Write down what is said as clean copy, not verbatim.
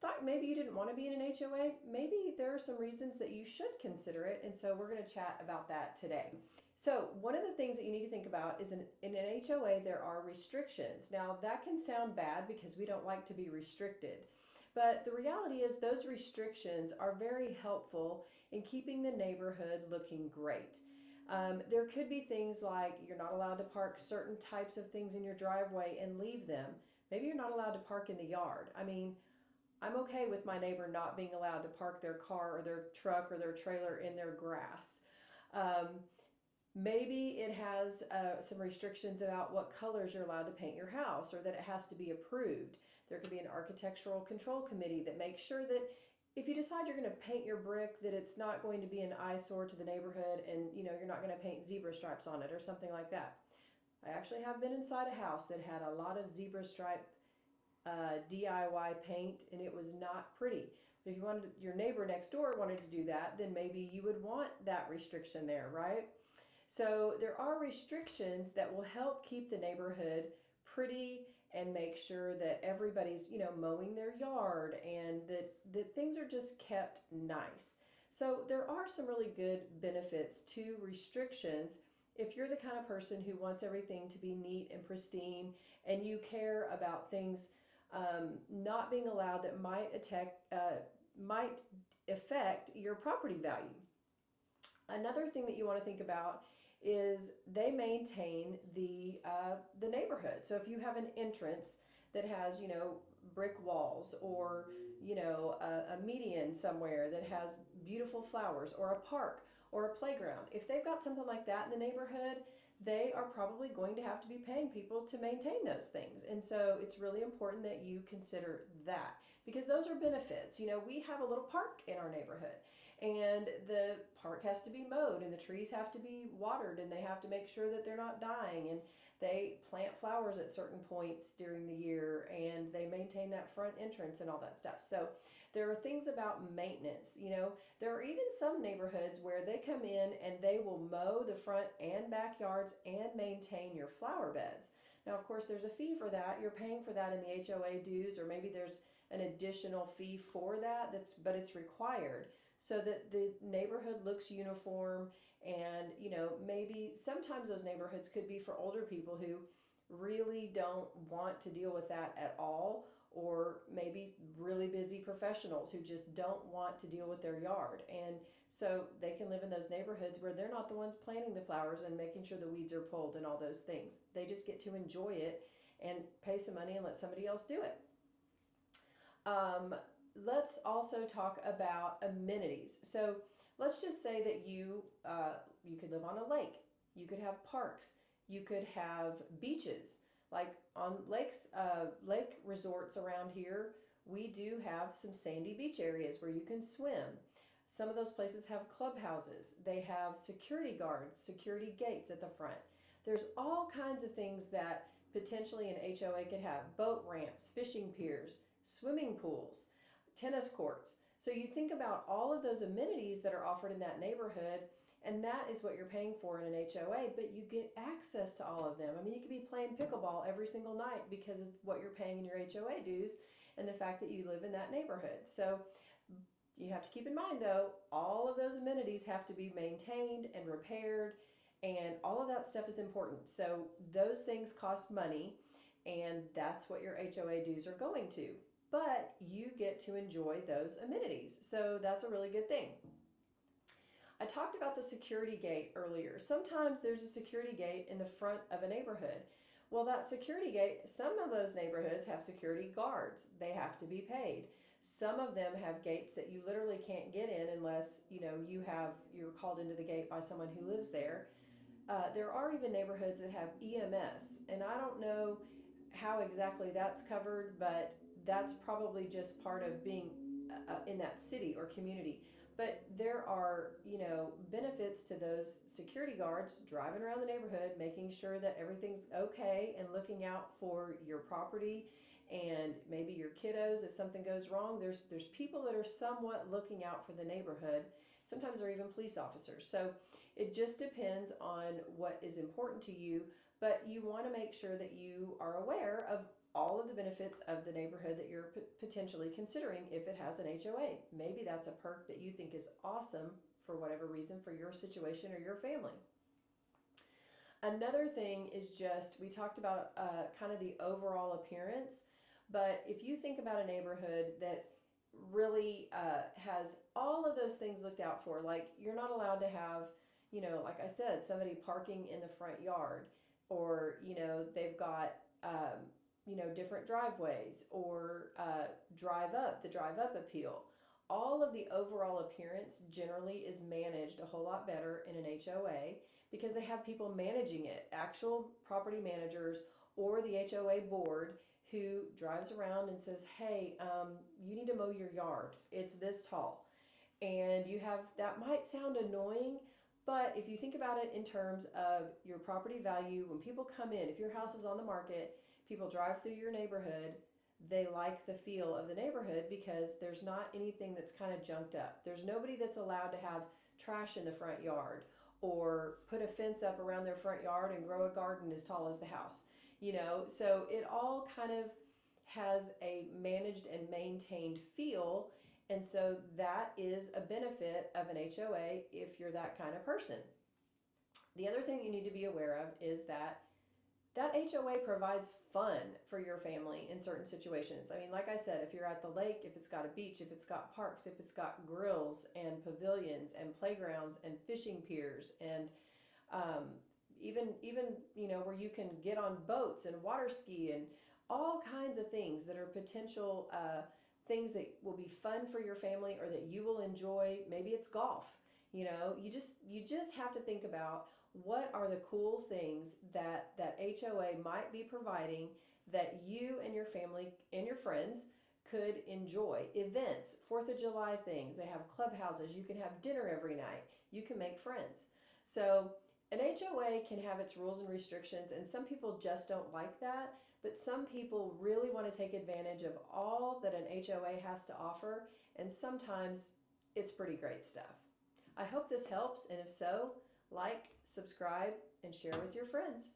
thought maybe you didn't want to be in an HOA, maybe there are some reasons that you should consider it. And so we're going to chat about that today. So one of the things that you need to think about is in an HOA, there are restrictions. Now that can sound bad because we don't like to be restricted. But the reality is those restrictions are very helpful in keeping the neighborhood looking great. There could be things like you're not allowed to park certain types of things in your driveway and leave them. Maybe you're not allowed to park in the yard. I mean, I'm okay with my neighbor not being allowed to park their car or their truck or their trailer in their grass. Um, Maybe it has some restrictions about what colors you're allowed to paint your house or that it has to be approved. There could be an architectural control committee that makes sure that if you decide you're going to paint your brick, that it's not going to be an eyesore to the neighborhood and you're not going to paint zebra stripes on it or something like that. I actually have been inside a house that had a lot of zebra stripe DIY paint and it was not pretty. But if you wanted your neighbor next door wanted to do that, then maybe you would want that restriction there, right? So there are restrictions that will help keep the neighborhood pretty and make sure that everybody's, mowing their yard and that things are just kept nice. So there are some really good benefits to restrictions if you're the kind of person who wants everything to be neat and pristine and you care about things not being allowed that might affect your property value. Another thing that you want to think about is they maintain the neighborhood. So if you have an entrance that has brick walls or a median somewhere that has beautiful flowers or a park or a playground, if they've got something like that in the neighborhood, they are probably going to have to be paying people to maintain those things. And so it's really important that you consider that because those are benefits. We have a little park in our neighborhood and the park has to be mowed and the trees have to be watered and they have to make sure that they're not dying and they plant flowers at certain points during the year and they maintain that front entrance and all that stuff. So there are things about maintenance. There are even some neighborhoods where they come in and they will mow the front and backyards and maintain your flower beds. Now, of course, there's a fee for that. You're paying for that in the HOA dues, or maybe there's an additional fee for that, but it's required so that the neighborhood looks uniform. And maybe sometimes those neighborhoods could be for older people who really don't want to deal with that at all, or maybe really busy professionals who just don't want to deal with their yard. And so they can live in those neighborhoods where they're not the ones planting the flowers and making sure the weeds are pulled and all those things. They just get to enjoy it and pay some money and let somebody else do it. Let's also talk about amenities. So let's just say that you could live on a lake. You could have parks. You could have beaches. Like on lakes, lake resorts around here, we do have some sandy beach areas where you can swim. Some of those places have clubhouses. They have security guards, security gates at the front. There's all kinds of things that potentially an HOA could have. Boat ramps, fishing piers, swimming pools, tennis courts. So you think about all of those amenities that are offered in that neighborhood, and that is what you're paying for in an HOA, but you get access to all of them. I mean, you could be playing pickleball every single night because of what you're paying in your HOA dues and the fact that you live in that neighborhood. So you have to keep in mind, though, all of those amenities have to be maintained and repaired, and all of that stuff is important. So those things cost money, and that's what your HOA dues are going to. But you get to enjoy those amenities. So that's a really good thing. I talked about the security gate earlier. Sometimes there's a security gate in the front of a neighborhood. Well, that security gate, some of those neighborhoods have security guards. They have to be paid. Some of them have gates that you literally can't get in unless you're called into the gate by someone who lives there. There are even neighborhoods that have EMS, and I don't know how exactly that's covered, but that's probably just part of being in that city or community. But there are, benefits to those security guards driving around the neighborhood, making sure that everything's okay and looking out for your property and maybe your kiddos if something goes wrong. There's people that are somewhat looking out for the neighborhood. Sometimes they're even police officers. So it just depends on what is important to you, but you want to make sure that you are aware of all of the benefits of the neighborhood that you're potentially considering if it has an HOA. Maybe that's a perk that you think is awesome for whatever reason for your situation or your family. Another thing is just, we talked about kind of the overall appearance, but if you think about a neighborhood that really has all of those things looked out for, like you're not allowed to have, like I said, somebody parking in the front yard, or, they've got, different driveways, or the drive up appeal. All of the overall appearance generally is managed a whole lot better in an HOA because they have people managing it, actual property managers or the HOA board who drives around and says, hey, you need to mow your yard. It's this tall. And that might sound annoying, but if you think about it in terms of your property value, when people come in, if your house is on the market, people drive through your neighborhood, they like the feel of the neighborhood because there's not anything that's kind of junked up. There's nobody that's allowed to have trash in the front yard or put a fence up around their front yard and grow a garden as tall as the house. So it all kind of has a managed and maintained feel. And so that is a benefit of an HOA if you're that kind of person. The other thing you need to be aware of is that HOA provides fun for your family in certain situations. I mean, like I said, if you're at the lake, if it's got a beach, if it's got parks, if it's got grills and pavilions and playgrounds and fishing piers and even where you can get on boats and water ski and all kinds of things that are potential things that will be fun for your family or that you will enjoy. Maybe it's golf. You just have to think about what are the cool things that HOA might be providing that you and your family and your friends could enjoy. Events, 4th of July things, they have clubhouses, you can have dinner every night, you can make friends. So an HOA can have its rules and restrictions, and some people just don't like that, but some people really want to take advantage of all that an HOA has to offer, and sometimes it's pretty great stuff. I hope this helps, and if so, like, subscribe, and share with your friends.